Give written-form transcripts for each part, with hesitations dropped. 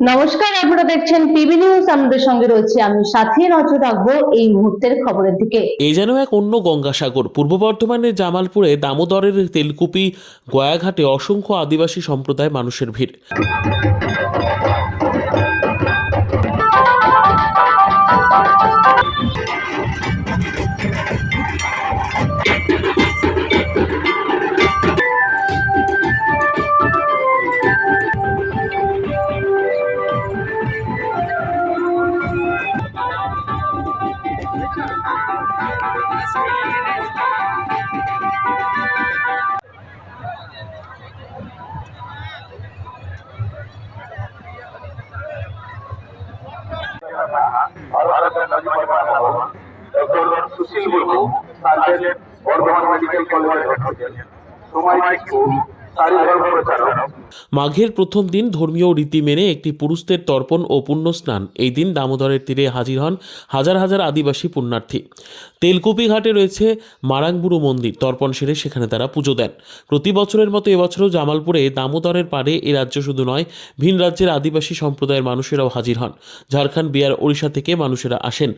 নমস্কার, আপনারা দেখছেন টিভি নিউজ। আমাদের সঙ্গে রয়েছে আমি সাথী। নজর রাখবো এই মুহূর্তের খবরের দিকে। এই যেন এক অন্য গঙ্গাসাগর। পূর্ব বর্ধমানের জামালপুরে দামোদরের তেলকুপি গয়াঘাটে অসংখ্য আদিবাসী সম্প্রদায় মানুষের ভিড়। সুশীল মুর্মু সার্জেন্ট বর্ধমান মেডিকেল কলেজের সময় স্কুল মাঘের প্রথম দিন ধর্মীয় রীতি মেনে একটি পুরুষদের তর্পণ ও পুণ্য স্নান। এই দিন দামোদরের তীরে হাজির হন হাজার হাজার আদিবাসী পুণ্যার্থী। তেলকুপি ঘাটে রয়েছে মারাংবুড়ু মন্দির। তর্পণ সেরে সেখানে তারা পুজো দেন। প্রতি বছরের মতো এবছরও জামালপুরে দামোদরের পাড়ে এ রাজ্য শুধু নয়, ভিন রাজ্যের আদিবাসী সম্প্রদায়ের মানুষেরাও হাজির হন। ঝাড়খণ্ড, বিহার, ওড়িশা থেকে মানুষেরা আসেন।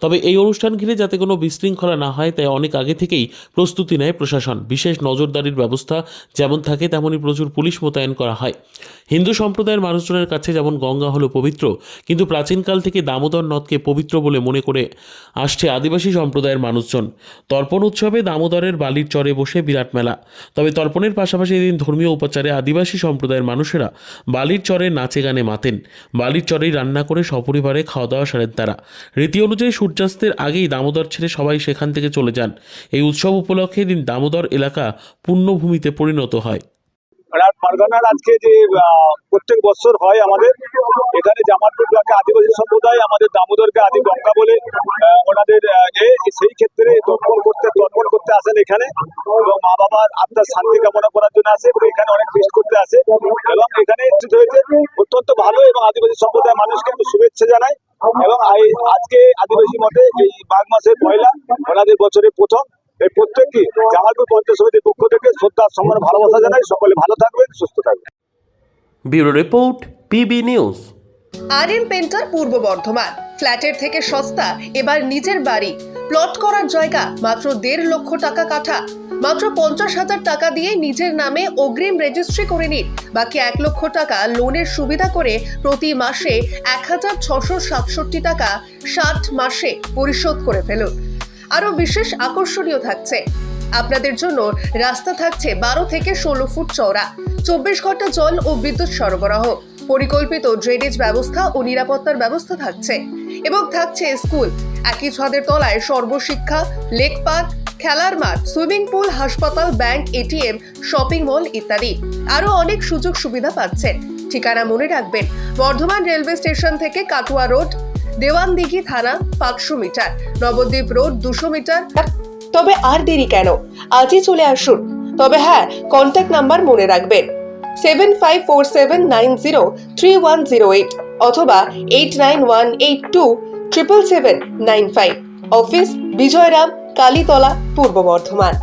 তবে এই অনুষ্ঠান ঘিরে যাতে কোনো বিশৃঙ্খলা না হয় তাই অনেক আগে থেকেই প্রস্তুতি নেয় প্রশাসন। বিশেষ নজরদারির ব্যবস্থা যেমন থাকে তেমনই প্রচুর পুলিশ মোতায়েন করা হয়। হিন্দু সম্প্রদায়ের মানুষজনের কাছে যেমন গঙ্গা হলো পবিত্র, কিন্তু প্রাচীনকাল থেকে দামোদর নদকে পবিত্র বলে মনে করে আসছে আদিবাসী সম্প্রদায়ের মানুষজন। তর্পণ উৎসবে দামোদরের বালির চরে বসে বিরাট মেলা। তবে তর্পণের পাশাপাশি এদিন ধর্মীয় উপাচারে আদিবাসী সম্প্রদায়ের মানুষেরা বালির চরে নাচে গানে মাতেন। বালির চরেই রান্না করে সপরিবারে খাওয়া দাওয়া সারেন তারা। রীতি অনুযায়ী সূর্যাস্তের আগেই দামোদর ছেড়ে সবাই সেখান থেকে চলে যান। এই উৎসব উপলক্ষে দিন দামোদর এলাকা পুণ্যভূমিতে পরিণত হয়। মারগানার আজকে যে প্রত্যেক বছর হয় আমাদের এখানে জামালপুর ব্লকে আদিবাসী সম্প্রদায় আমাদের দামোদরকে আদি গঙ্গা বলে ওনাদের সেই ক্ষেত্রে তর্পণ করতে আসেন এখানে, এবং মা বাবার আত্মার শান্তি কামনা করার জন্য আসে, এবং এখানে অনেক ফিস্ট করতে আসে, এবং এখানে হয়েছে অত্যন্ত ভালো, এবং আদিবাসী সম্প্রদায়ের মানুষকে আমি শুভেচ্ছা জানাই। এবং আজকে আদিবাসী মতে এই মাঘ মাসের পয়লা ওনাদের বছরের প্রথম। এই প্রত্যেককে জামালপুর পঞ্চায়েত সমিতির পক্ষ থেকে শ্রদ্ধা, সম্মান, ভালোবাসা জানাই। সকলে ভালো থাকবেন, সুস্থ থাকবেন। Bureau report, PB news. RM painter পূর্ব বর্ধমান। ফ্ল্যাটের থেকে সস্তা এবার নিজের বাড়ি। প্লট করার জায়গা মাত্র 1.5 লক্ষ টাকা কাঠা। মাত্র 50,000 টাকা দিয়ে নিজের নামে অগ্রিম রেজিস্ট্রি করে নিন। বাকি 1 লক্ষ টাকা লোনের সুবিধা করে প্রতি মাসে 1,667 টাকা 60 মাসে পরিশোধ করে ফেলুন। আরও বিশেষ আকর্ষণীয় থাকছে, আপনাদের জন্য রাস্তা থাকছে 12 থেকে 16 ফুট চওড়া, 24 ঘন্টা জল ও বিদ্যুৎ সরবরাহ, পরিকল্পিত ড্রেনেজ ব্যবস্থা ও নিরাপত্তার ব্যবস্থা থাকছে, এবং থাকছে স্কুল। একই ছাদের তলায় সর্বশিক্ষা, লেক পার্ক, খেলার মাঠ, সুইমিং পুল, হাসপাতাল, ব্যাংক, এটিএম, শপিং মল ইত্যাদি আরও অনেক সুযোগ সুবিধা পাচ্ছেন। ঠিকানা মনে রাখবেন, বর্ধমান রেলওয়ে স্টেশন থেকে কাটুয়া রোড, দেওয়ানদিঘি থানা 500 মিটার, নবদ্বীপ রোড 200 মিটার। তবে আর দেরি কেন, আজই চলে আসুন। তবে হ্যাঁ, কন্ট্যাক্ট নাম্বার মনে রাখবেন 7547903108 অথবা 8918277795। অফিস বিজয়রাম, কালীতলা, পূর্ব বর্ধমান।